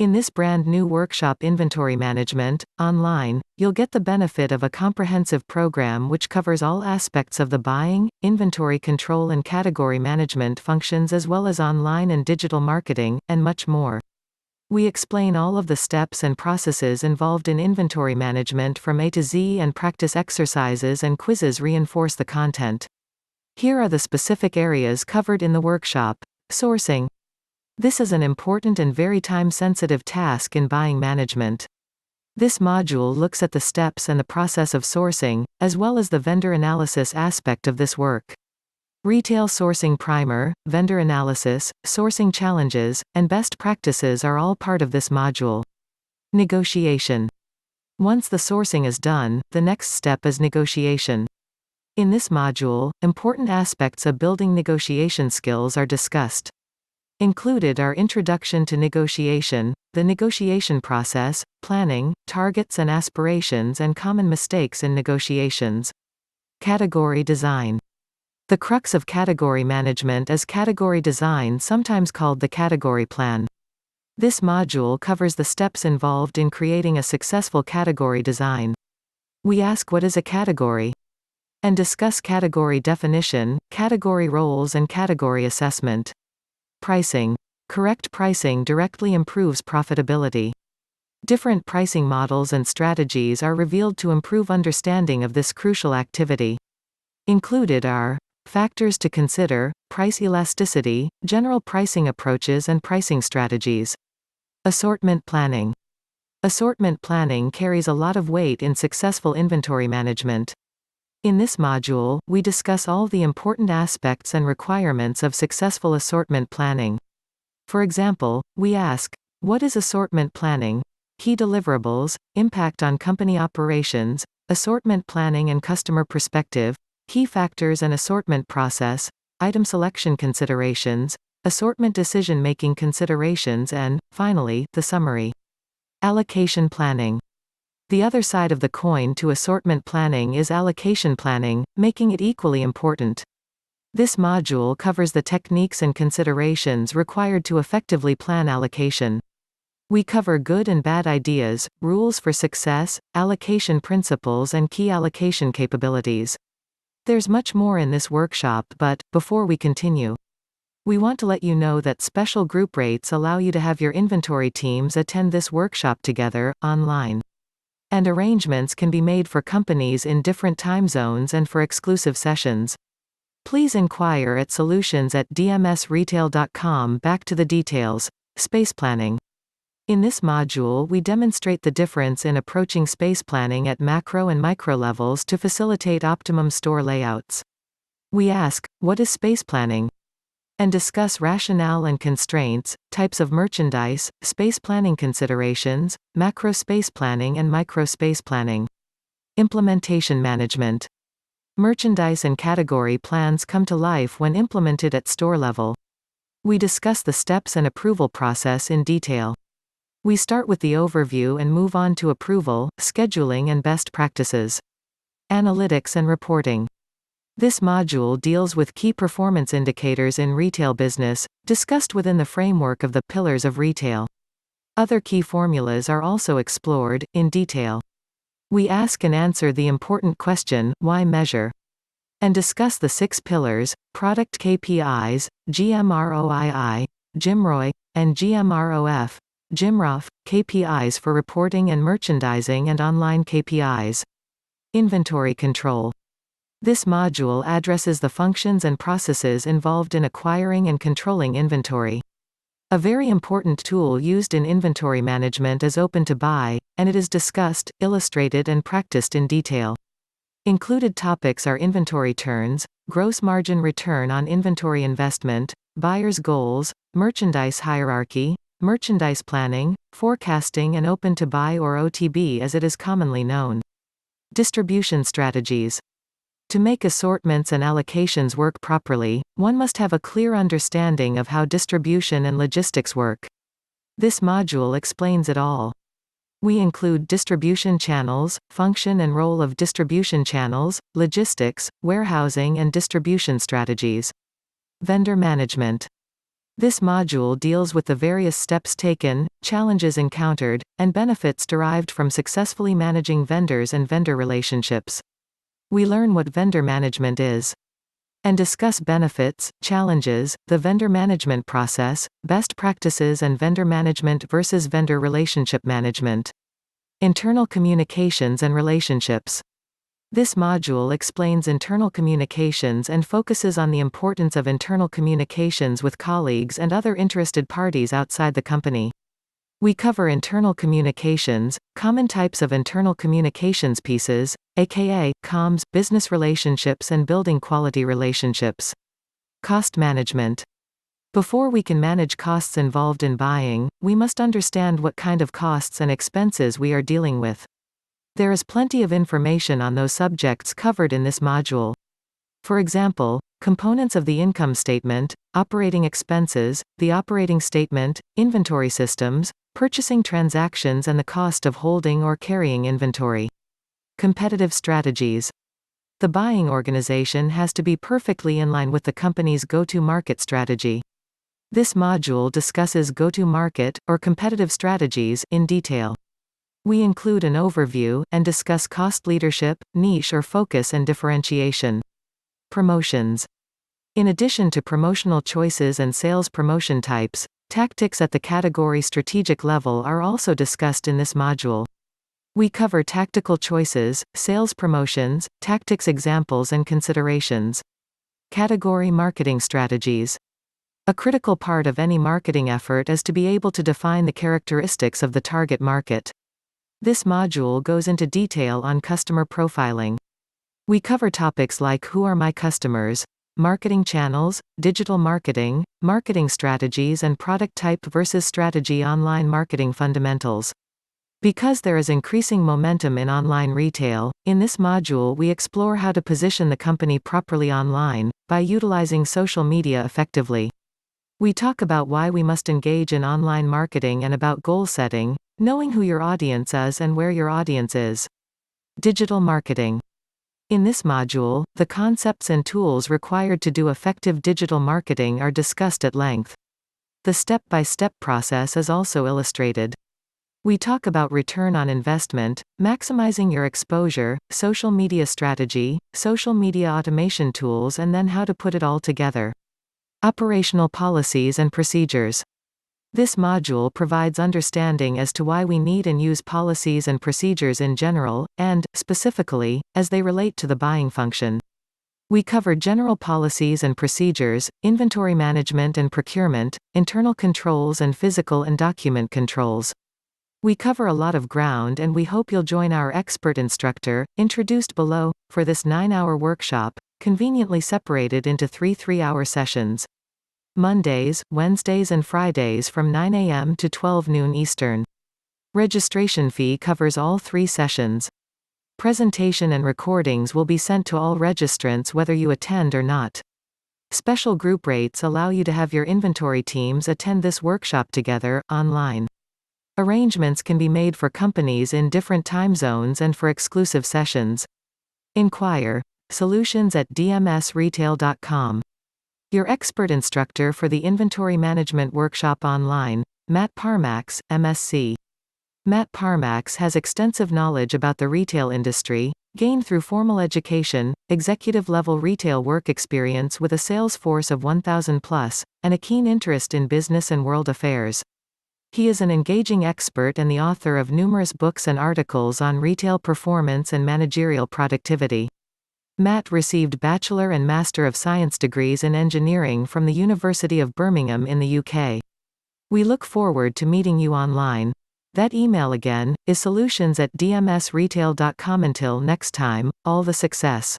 In this brand new workshop Inventory Management, online, you'll get the benefit of a comprehensive program which covers all aspects of the buying, inventory control and category management functions as well as online and digital marketing, and much more. We explain all of the steps and processes involved in inventory management from A to Z, and practice exercises and quizzes reinforce the content. Here are the specific areas covered in the workshop. Sourcing. This is an important and very time-sensitive task in buying management. This module looks at the steps and the process of sourcing, as well as the vendor analysis aspect of this work. Retail sourcing primer, vendor analysis, sourcing challenges, and best practices are all part of this module. Negotiation. Once the sourcing is done, the next step is negotiation. In this module, important aspects of building negotiation skills are discussed. Included are introduction to negotiation, the negotiation process, planning, targets and aspirations, and common mistakes in negotiations. Category design. The crux of category management is category design, sometimes called the category plan. This module covers the steps involved in creating a successful category design. We ask what is a category, and discuss category definition, category roles and category assessment. Pricing. Correct pricing directly improves profitability. Different pricing models and strategies are revealed to improve understanding of this crucial activity. Included are factors to consider, price elasticity, general pricing approaches and pricing strategies. Assortment planning. Assortment planning carries a lot of weight in successful inventory management. In this module, we discuss all the important aspects and requirements of successful assortment planning. For example, we ask, what is assortment planning? Key deliverables, impact on company operations, assortment planning and customer perspective, key factors and assortment process, item selection considerations, assortment decision-making considerations, and, finally, the summary. Allocation planning. The other side of the coin to assortment planning is allocation planning, making it equally important. This module covers the techniques and considerations required to effectively plan allocation. We cover good and bad ideas, rules for success, allocation principles and key allocation capabilities. There's much more in this workshop, but, before we continue, we want to let you know that special group rates allow you to have your inventory teams attend this workshop together, online. And arrangements can be made for companies in different time zones and for exclusive sessions. Please inquire at solutions@dmsretail.com. Back to the details. Space planning. In this module, we demonstrate the difference in approaching space planning at macro and micro levels to facilitate optimum store layouts. We ask, what is space planning? And discuss rationale and constraints, types of merchandise, space planning considerations, macro space planning and micro space planning. Implementation management. Merchandise and category plans come to life when implemented at store level. We discuss the steps and approval process in detail. We start with the overview and move on to approval, scheduling and best practices. Analytics and reporting. This module deals with key performance indicators in retail business, discussed within the framework of the pillars of retail. Other key formulas are also explored, in detail. We ask and answer the important question, why measure? And discuss the 6 pillars, product KPIs, GMROII, GMROI, and GMROF, GMROF, KPIs for reporting and merchandising and online KPIs. Inventory control. This module addresses the functions and processes involved in acquiring and controlling inventory. A very important tool used in inventory management is Open to Buy, and it is discussed, illustrated and practiced in detail. Included topics are inventory turns, gross margin return on inventory investment, buyer's goals, merchandise hierarchy, merchandise planning, forecasting and Open to Buy or OTB as it is commonly known. Distribution strategies. To make assortments and allocations work properly, one must have a clear understanding of how distribution and logistics work. This module explains it all. We include distribution channels, function and role of distribution channels, logistics, warehousing and distribution strategies. Vendor management. This module deals with the various steps taken, challenges encountered, and benefits derived from successfully managing vendors and vendor relationships. We learn what vendor management is and discuss benefits, challenges, the vendor management process, best practices, and vendor management versus vendor relationship management. Internal communications and relationships. This module explains internal communications and focuses on the importance of internal communications with colleagues and other interested parties outside the company. We cover internal communications, common types of internal communications pieces, aka comms, business relationships, and building quality relationships. Cost management. Before we can manage costs involved in buying, we must understand what kind of costs and expenses we are dealing with. There is plenty of information on those subjects covered in this module. For example, components of the income statement, operating expenses, the operating statement, inventory systems, purchasing transactions, and the cost of holding or carrying inventory. Competitive strategies. The buying organization has to be perfectly in line with the company's go-to-market strategy. This module discusses go-to-market, or competitive strategies, in detail. We include an overview, and discuss cost leadership, niche or focus, and differentiation. Promotions. In addition to promotional choices and sales promotion types, tactics at the category strategic level are also discussed in this module. We cover tactical choices, sales promotions, tactics examples, and considerations. Category marketing strategies. A critical part of any marketing effort is to be able to define the characteristics of the target market. This module goes into detail on customer profiling. We cover topics like who are my customers, marketing channels, digital marketing, marketing strategies, and product type versus strategy online marketing fundamentals. Because there is increasing momentum in online retail, in this module we explore how to position the company properly online, by utilizing social media effectively. We talk about why we must engage in online marketing and about goal setting, knowing who your audience is and where your audience is. Digital marketing. In this module, the concepts and tools required to do effective digital marketing are discussed at length. The step-by-step process is also illustrated. We talk about return on investment, maximizing your exposure, social media strategy, social media automation tools, and then how to put it all together. Operational policies and procedures. This module provides understanding as to why we need and use policies and procedures in general, and, specifically, as they relate to the buying function. We cover general policies and procedures, inventory management and procurement, internal controls, and physical and document controls. We cover a lot of ground, and we hope you'll join our expert instructor, introduced below, for this 9-hour workshop, conveniently separated into 3 3-hour sessions. Mondays, Wednesdays, and Fridays from 9 a.m. to 12 noon Eastern. Registration fee covers all 3 sessions. Presentation and recordings will be sent to all registrants whether you attend or not. Special group rates allow you to have your inventory teams attend this workshop together, online. Arrangements can be made for companies in different time zones and for exclusive sessions. Inquire. solutions@dmsretail.com. Your expert instructor for the Inventory Management Workshop Online, Matt Parmax, MSc. Matt Parmax has extensive knowledge about the retail industry, gained through formal education, executive-level retail work experience with a sales force of 1,000 plus, and a keen interest in business and world affairs. He is an engaging expert and the author of numerous books and articles on retail performance and managerial productivity. Matt received Bachelor and Master of Science degrees in engineering from the University of Birmingham in the UK. We look forward to meeting you online. That email again is solutions@dmsretail.com. Until next time, all the success.